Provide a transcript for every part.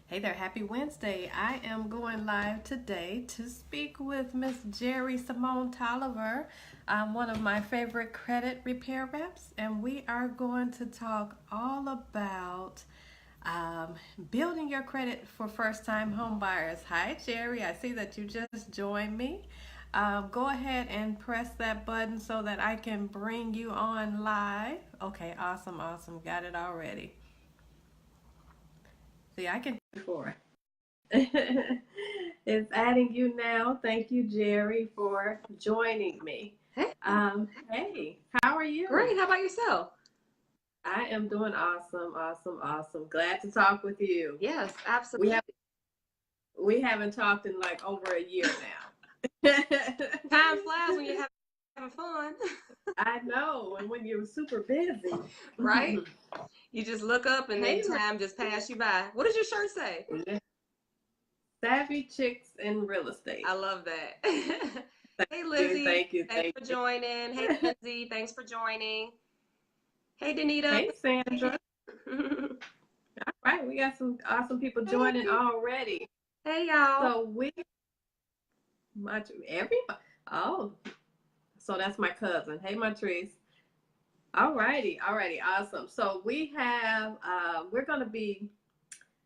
Hey there, happy Wednesday. I am going live today to speak with Miss Jeri Toliver, one of my favorite credit repair reps, and we are going to talk all about um, building your credit for first time home buyers. Hi, Jeri. I see that you just joined me. Go ahead and press that button so that I can bring you on live. Okay, awesome, awesome. Got it already. See, I can do it before. It's adding you now. Thank you, Jeri, for joining me. Hey, Hey, how are you? great. How about yourself? I am doing awesome, awesome, awesome. Glad to talk with you. Yes, We have absolutely. we haven't talked in like over a year now. Time flies when you're having fun, I know, and when you're super busy. right? You just look up and then Hey, time just pass you by. What does your shirt say? savvy chicks in real I estate. love that. Thank Hey, you, Lizzie. thank you, Thanks thank for you. joining. Hey, Lindsay. Thanks for joining. Hey, Danita. Hey, Sandra. All right, we got some awesome people joining Hey. already. Hey, y'all. So we much everybody. Oh, so that's my cousin. Hey, Matrice. All righty, awesome. So we have we're gonna be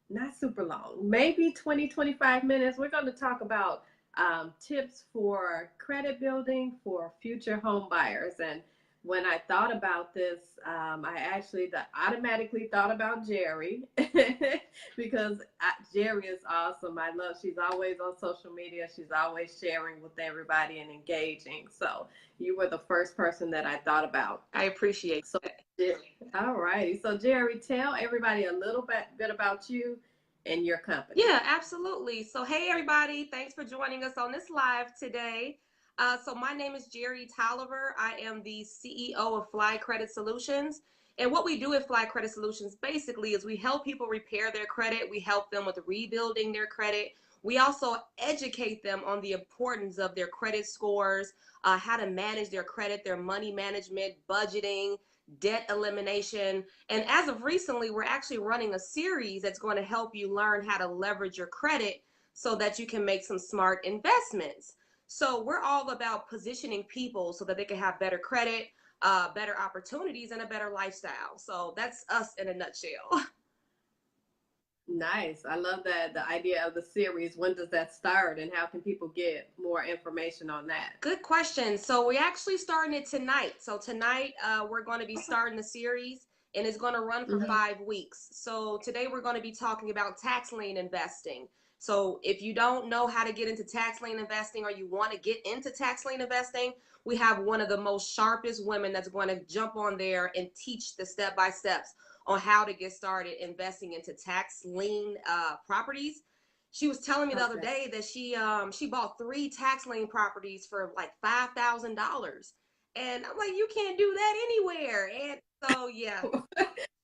not super long, maybe 20-25 minutes. We're gonna talk about tips for credit building for future home buyers. And when I thought about this, I actually automatically thought about Jeri because Jeri is awesome. I love, she's always on social media. She's always sharing with everybody and engaging. So you were the first person that I thought about. I appreciate So, that. all righty. So, Jeri, tell everybody a little bit about you and your company. Yeah, absolutely. So, hey, everybody. Thanks for joining us on this live today. So, my name is Jeri Toliver. I am the CEO of Fly Credit Solutions. And what we do at Fly Credit Solutions basically is we help people repair their credit, we help them with rebuilding their credit. We also educate them on the importance of their credit scores, how to manage their credit, their money management, budgeting, debt elimination. And as of recently, we're actually running a series that's going to help you learn how to leverage your credit so that you can make some smart investments. So we're all about positioning people so that they can have better credit, better opportunities, and a better lifestyle. So that's us in a nutshell. Nice. I love that. The idea of the series. When does that start, and how can people get more information on that? Good question. So we're actually starting it tonight. So tonight we're going to be starting the series, and it's going to run for Mm-hmm. 5 weeks. So today we're going to be talking about tax lien investing. So if you don't know how to get into tax lien investing, or you want to get into tax lien investing, we have one of the most sharpest women that's going to jump on there and teach the step by steps on how to get started investing into tax lien properties. She was telling me the other Okay. day that she bought 3 tax lien properties for like $5,000, and I'm like, you can't do that anywhere. And so yeah,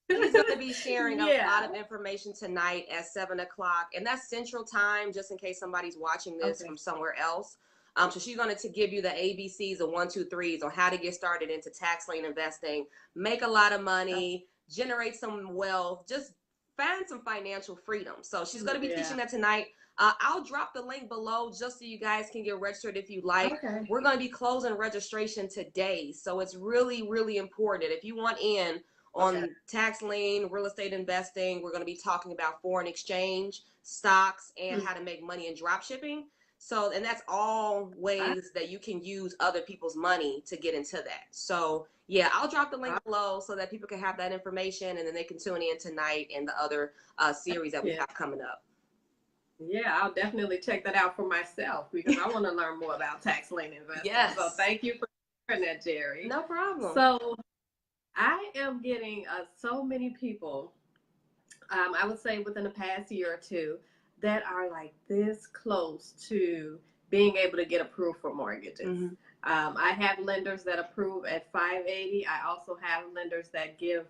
she's going to be sharing a lot Yeah. of information tonight at 7 o'clock, and that's Central Time, just in case somebody's watching this Okay. from somewhere else. So she's going to give you the ABCs, the 1, 2, 3s on how to get started into tax lien investing, make a lot of money, generate some wealth, just find some financial freedom. So she's going to be Yeah. teaching that tonight. I'll drop the link below just so you guys can get registered if you like. Okay. We're going to be closing registration today, so it's really, really important. If you want in Okay. on tax lien, real estate investing, we're going to be talking about foreign exchange, stocks, and how to make money in drop shipping. So, and that's all I, ways that you can use other people's money to get into that. So, yeah, I'll drop the link I, below so that people can have that information, and then they can tune in tonight and the other series that we yeah. have coming up. Yeah, I'll definitely check that out for myself because I want to learn more about tax lien investing. So Yes, thank you for sharing that, Jeri. no problem. So I am getting so many people, I would say within the past year or two, that are like this close to being able to get approved for mortgages. Mm-hmm. I have lenders that approve at 580. I also have lenders that give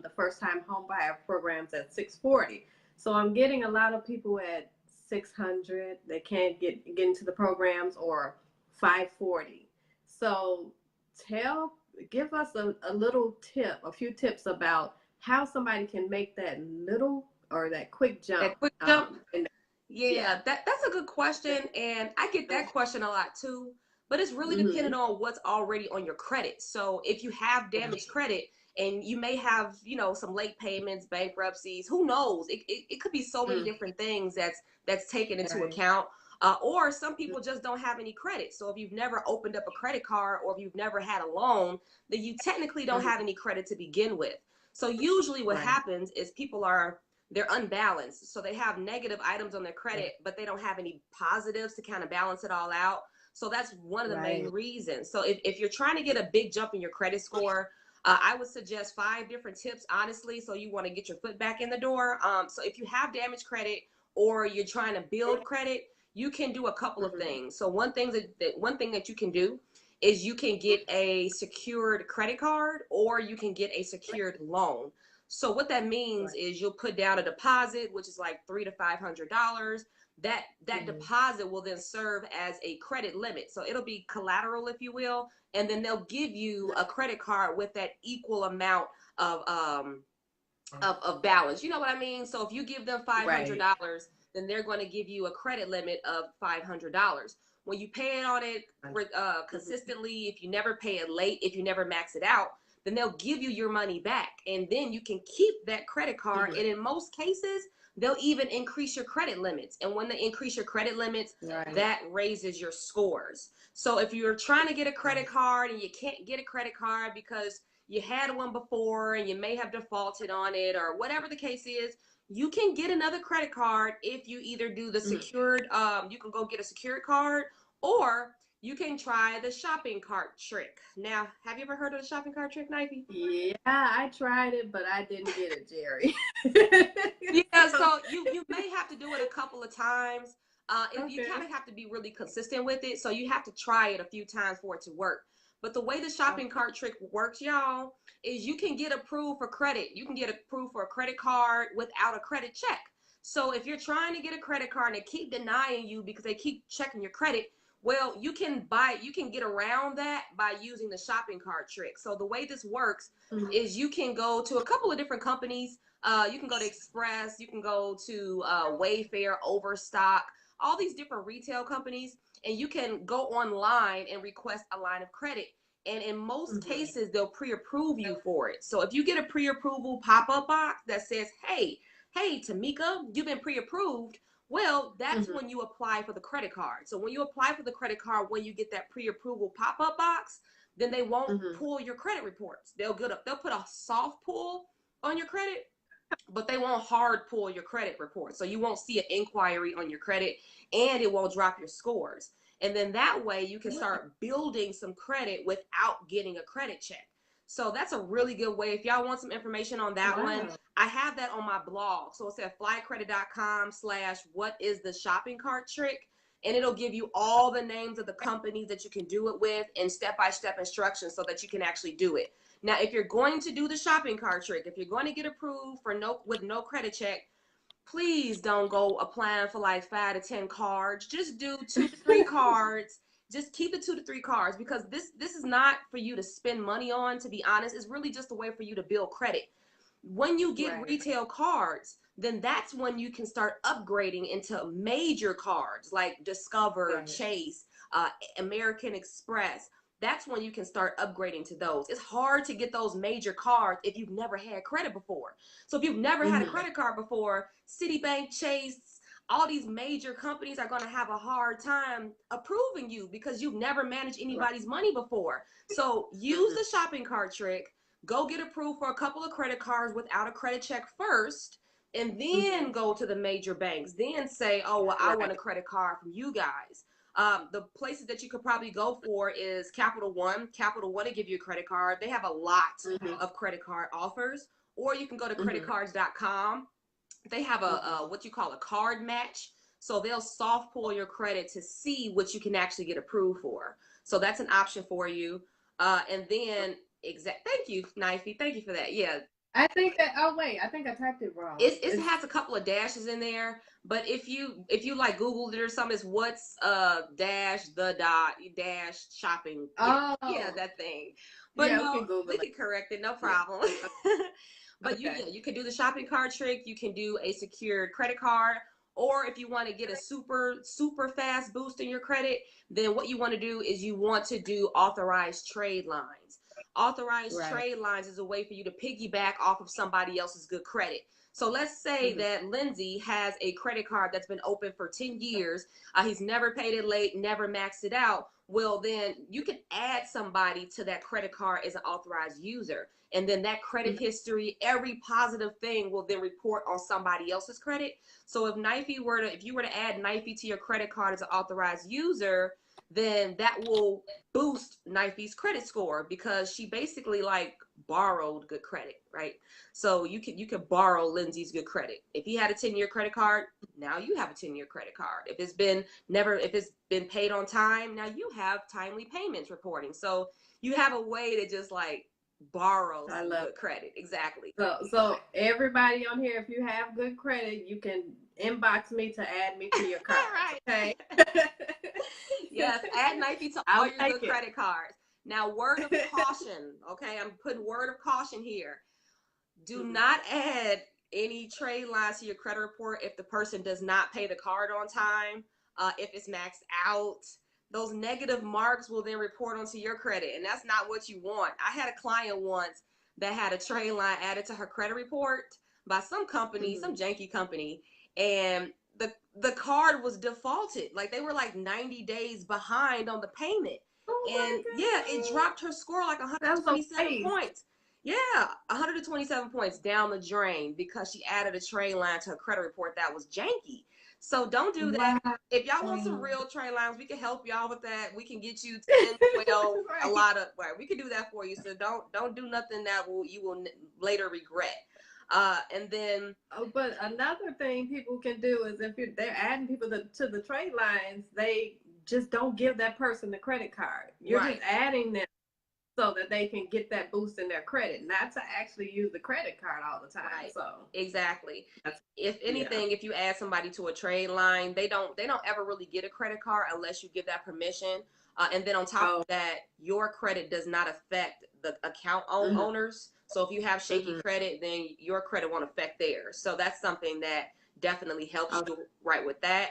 the first time home buyer programs at 640. So I'm getting a lot of people at 600 that can't get into the programs, or 540. So tell give us a little tip, a few tips about how somebody can make that little or or that quick jump? That quick jump? And, Yeah, that's a good question. And I get that question a lot too. But it's really dependent on what's already on your credit. So if you have damaged credit and you may have, you know, some late payments, bankruptcies, who knows? It could be so many different things that's taken into account. Or some people just don't have any credit. So if you've never opened up a credit card or if you've never had a loan, then you technically don't have any credit to begin with. So usually what happens is they're unbalanced. So they have negative items on their credit, but they don't have any positives to kind of balance it all out. So that's one of the main reasons. So if you're trying to get a big jump in your credit score, I would suggest 5 different tips, honestly. So you want to get your foot back in the door. So if you have damaged credit or you're trying to build credit, you can do a couple of things. So one thing that you can do is you can get a secured credit card or you can get a secured loan. So what that means is you'll put down a deposit, which is like $300 to $500. That deposit will then serve as a credit limit. So it'll be collateral, if you will, and then they'll give you a credit card with that equal amount of balance. You know what I mean? So if you give them $500, then they're going to give you a credit limit of $500. When you pay it on it consistently, if you never pay it late, if you never max it out, then they'll give you your money back. And then you can keep that credit card. And in most cases, they'll even increase your credit limits. And when they increase your credit limits, that raises your scores. So if you're trying to get a credit card and you can't get a credit card because you had one before and you may have defaulted on it or whatever the case is, you can get another credit card if you either do the secured, you can go get a secured card, or you can try the shopping cart trick. Now, have you ever heard of the shopping cart trick, Knifey? Yeah, I tried it, but I didn't get it, Jeri. Yeah, so you may have to do it a couple of times. You kind of have to be really consistent with it. So you have to try it a few times for it to work. But the way the shopping cart trick works, y'all, is you can get approved for credit. You can get approved for a credit card without a credit check. So if you're trying to get a credit card and they keep denying you because they keep checking your credit, well, you can get around that by using the shopping cart trick. So the way this works is you can go to a couple of different companies. You can go to Express, you can go to Wayfair, Overstock, all these different retail companies, and you can go online and request a line of credit. And in most cases, they'll pre-approve you for it. So if you get a pre-approval pop-up box that says, hey, Tamika, you've been pre-approved, well, that's when you apply for the credit card. So when you apply for the credit card, when you get that pre-approval pop-up box, then they won't pull your credit reports. They'll put a soft pull on your credit, but they won't hard pull your credit report. So you won't see an inquiry on your credit and it won't drop your scores. And then that way you can start building some credit without getting a credit check. So that's a really good way. If y'all want some information on that one, I have that on my blog. So it's at flycredit.com/what is the shopping cart trick. And it'll give you all the names of the companies that you can do it with and step-by-step instructions so that you can actually do it. Now, if you're going to do the shopping cart trick, if you're going to get approved with no credit check, please don't go applying for like 5 to 10 cards. Just do 2 to 3 cards. Just keep it 2 to 3 cards, because this is not for you to spend money on, to be honest. It's really just a way for you to build credit. When you get retail cards, then that's when you can start upgrading into major cards like Discover, Chase, American Express. That's when you can start upgrading to those. It's hard to get those major cards if you've never had credit before. So if you've never had a credit card before, Citibank, Chase, all these major companies are going to have a hard time approving you because you've never managed anybody's money before. So use the shopping cart trick. Go get approved for a couple of credit cards without a credit check first, and then go to the major banks. Then say, oh, well, I want a credit card from you guys. The places that you could probably go for is Capital One. Capital One will give you a credit card. They have a lot of credit card offers. Or you can go to creditcards.com. They have a what you call a card match. So they'll soft pull your credit to see what you can actually get approved for. So that's an option for you. And then thank you, Knifey. Thank you for that. Yeah. I think that, oh wait, I think I typed it wrong. It has a couple of dashes in there, but if you like Googled it or something, it's what's dash the dot dash shopping. Yeah, that thing. But no, we can correct it, no problem. But Okay. you can do the shopping cart trick. You can do a secured credit card. Or if you want to get a super fast boost in your credit, then what you want to do is you want to do authorized trade lines. Authorized Right. trade lines is a way for you to piggyback off of somebody else's good credit. So let's say that Lindsay has a credit card that's been open for 10 years. He's never paid it late, never maxed it out. Well, then you can add somebody to that credit card as an authorized user. And then that credit history, every positive thing will then report on somebody else's credit. So if you were to add Knifey to your credit card as an authorized user, then that will boost Knifey's credit score because she basically like borrowed good credit, right? So you can borrow Lindsay's good credit. If he had a 10-year credit card, now you have a 10-year credit card. If it's been paid on time, now you have timely payments reporting. So you have a way to just like borrow some good credit. Exactly. So everybody on here, if you have good credit, you can inbox me to add me to your card. Right. Okay. Yes, add Nike to all your good credit cards. Now, word of caution, okay? I'm putting word of caution here. Do not add any trade lines to your credit report if the person does not pay the card on time, if it's maxed out. Those negative marks will then report onto your credit, and that's not what you want. I had a client once that had a trade line added to her credit report by some company, some janky company, and the card was defaulted. Like they were like 90 days behind on the payment. And yeah, it dropped her score like 127 points. Yeah, 127 points down the drain because she added a trade line to her credit report that was janky. So don't do that. If y'all want some real trade lines, we can help y'all with that. We can get you 10, 12, a lot of, right, we can do that for you. So don't do nothing that you will later regret. And then but another thing people can do is if they're adding people to the trade lines, they just don't give that person the credit card. You're just adding them so that they can get that boost in their credit, not to actually use the credit card all the time. Right. So exactly. If anything, if you add somebody to a trade line, they don't ever really get a credit card unless you give that permission. And then on top of that, your credit does not affect the account owners. So if you have shaky credit, then your credit won't affect theirs. So that's something that definitely helps you right with that.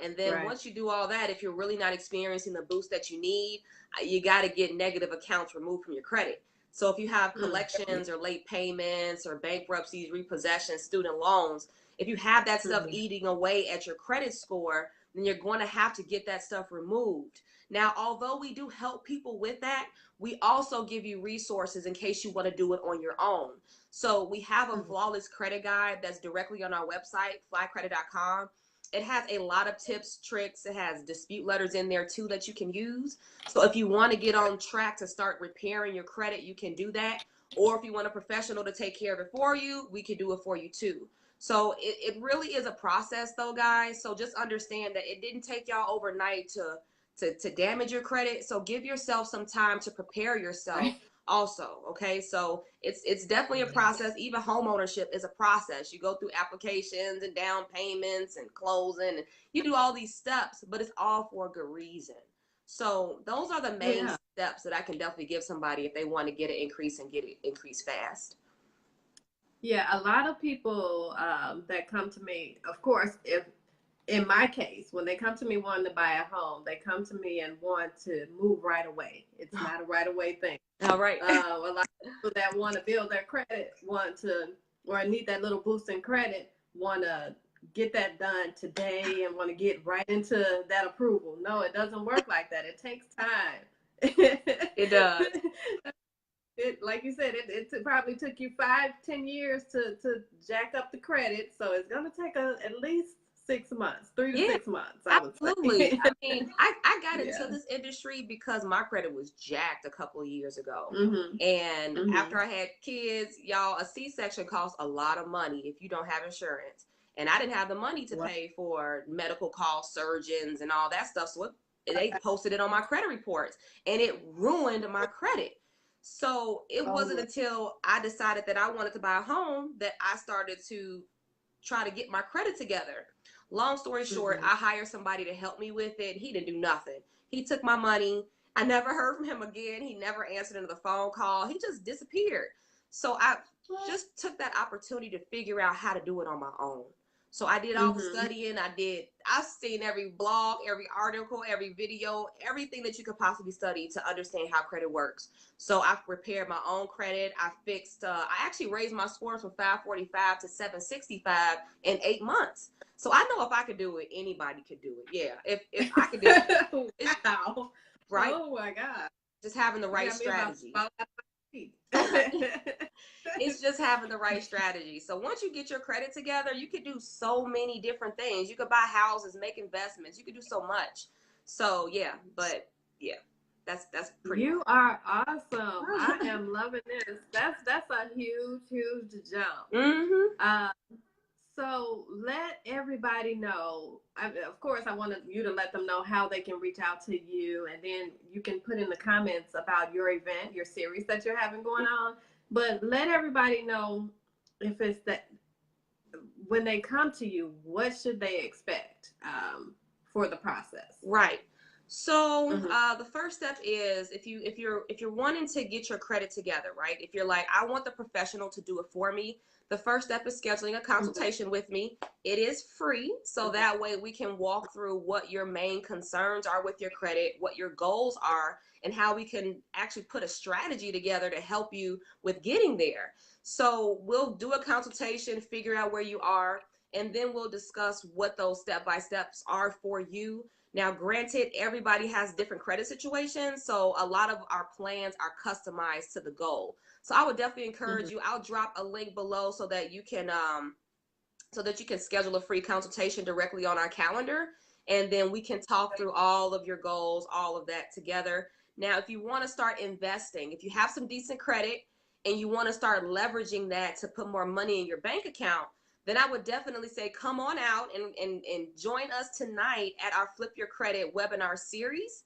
And then once you do all that, if you're really not experiencing the boost that you need, you got to get negative accounts removed from your credit. So if you have collections or late payments or bankruptcies, repossessions, student loans, if you have that stuff eating away at your credit score, then you're going to have to get that stuff removed. Now, although we do help people with that, we also give you resources in case you want to do it on your own. So we have a flawless credit guide that's directly on our website, flycredit.com. It has a lot of tips, tricks. It has dispute letters in there too that you can use. So if you want to get on track to start repairing your credit, you can do that. Or if you want a professional to take care of it for you, we can do it for you too. So it really is a process though, guys. So just understand that it didn't take y'all overnight to damage your credit. So give yourself some time to prepare yourself also. Okay. So it's definitely a process. Even home ownership is a process. You go through applications and down payments and closing, and you do all these steps, but it's all for a good reason. So those are the main steps that I can definitely give somebody if they want to get an increase and get it increased fast. Yeah, a lot of people that come to me, of course, if in my case, when they come to me wanting to buy a home, they come to me and want to move right away. It's not a right away thing. All right. A lot of people that want to build their credit or need that little boost in credit, want to get that done today and want to get right into that approval. No, it doesn't work like that. It takes time. It does. Like you said, it probably took you 5-10 years to jack up the credit. So it's going to take at least 6 months, 3 to 6 months. Absolutely. I mean, I got into this industry because my credit was jacked a couple of years ago. And after I had kids, y'all, a C-section costs a lot of money if you don't have insurance. And I didn't have the money to pay for medical costs, surgeons, and all that stuff. So they posted it on my credit reports, and it ruined my credit. So it wasn't until I decided that I wanted to buy a home that I started to try to get my credit together. Long story short, I hired somebody to help me with it. He didn't do nothing. He took my money. I never heard from him again. He never answered another phone call. He just disappeared. So just took that opportunity to figure out how to do it on my own. So I did all the studying. I've seen every blog, every article, every video, everything that you could possibly study to understand how credit works. So I've prepared my own credit. I actually raised my scores from 545 to 765 in 8 months. So I know if I could do it, anybody could do it. Yeah, if I could do it. Wow. Right? Oh my God. Just having the right strategy. It's just having the right strategy. So once you get your credit together, you could do so many different things. You could buy houses, make investments. You could do so much. So yeah, but yeah, that's pretty You much. are awesome. I am loving this. That's a huge jump. Mm-hmm. So let everybody know. Of course, I want you to let them know how they can reach out to you, and then you can put in the comments about your event, your series that you're having going on. But let everybody know if it's that when they come to you, what should they expect for the process? Right. So the first step is if you're wanting to get your credit together, right? If you're like, I want the professional to do it for me, the first step is scheduling a consultation with me. It is free, so that way we can walk through what your main concerns are with your credit, what your goals are, and how we can actually put a strategy together to help you with getting there. So we'll do a consultation, figure out where you are, and then we'll discuss what those step-by-steps are for you. Now, granted, everybody has different credit situations, so a lot of our plans are customized to the goal. So I would definitely encourage you. I'll drop a link below so that you can schedule a free consultation directly on our calendar, and then we can talk through all of your goals, all of that together. Now, if you want to start investing, if you have some decent credit and you want to start leveraging that to put more money in your bank account, then I would definitely say come on out and join us tonight at our Flip Your Credit webinar series.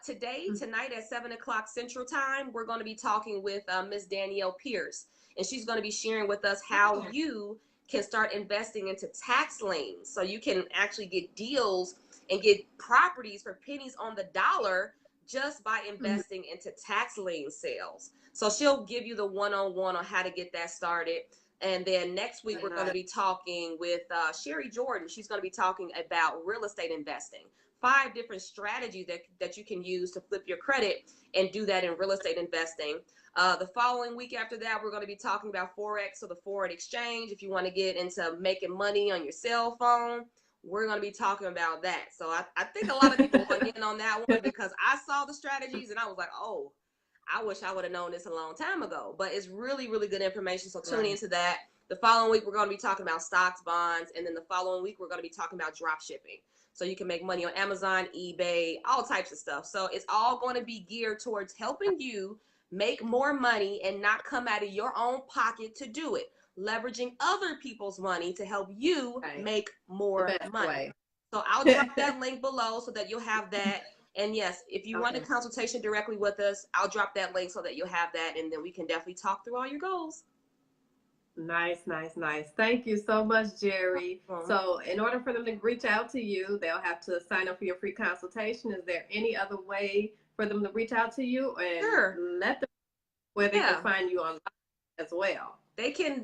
Tonight at 7 o'clock Central Time, we're going to be talking with Ms. Danielle Pierce, and she's going to be sharing with us how you can start investing into tax liens, so you can actually get deals and get properties for pennies on the dollar just by investing into tax lien sales. So she'll give you the one-on-one on how to get that started. And then next week, we're going to be talking with Sherry Jordan. She's going to be talking about real estate investing. 5 different strategies that you can use to flip your credit and do that in real estate investing. The following week after that, we're going to be talking about Forex, so the foreign exchange. If you want to get into making money on your cell phone, we're going to be talking about that. So I think a lot of people want to get in on that one because I saw the strategies and I was like, oh, I wish I would have known this a long time ago. But it's really, really good information. So tune into that. The following week, we're going to be talking about stocks, bonds. And then the following week, we're going to be talking about drop shipping. So you can make money on Amazon, eBay, all types of stuff. So it's all going to be geared towards helping you make more money and not come out of your own pocket to do it. Leveraging other people's money to help you make more money. So I'll drop that link below so that you'll have that. And yes, if you want a consultation directly with us, I'll drop that link so that you'll have that. And then we can definitely talk through all your goals. Nice. Thank you so much, Jeri. So in order for them to reach out to you, they'll have to sign up for your free consultation. Is there any other way for them to reach out to you? And let them know where they can find you online as well. They can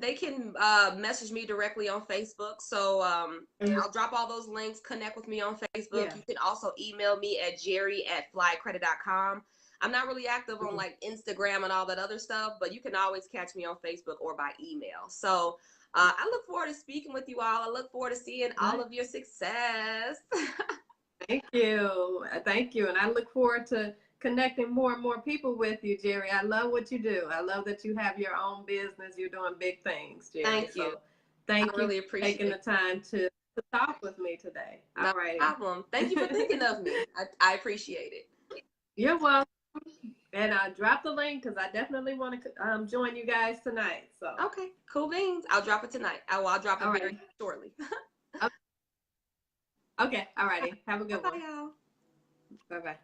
message me directly on Facebook. So I'll drop all those links. Connect with me on Facebook. You can also email me at jeri@flycredit.com. I'm not really active on like Instagram and all that other stuff, but you can always catch me on Facebook or by email. So I look forward to speaking with you all. I look forward to seeing all of your success. Thank you. And I look forward to connecting more and more people with you, Jeri. I love what you do. I love that you have your own business. You're doing big things, Jeri. Thank you. Thank you really for taking the time to talk with me today. No problem. Thank you for thinking of me. I appreciate it. You're welcome. And I'll drop the link because I definitely want to join you guys tonight. So okay, cool beans. I'll drop it tonight. I'll drop it very shortly. Okay. All righty. Have a good one. Bye, y'all. Bye-bye.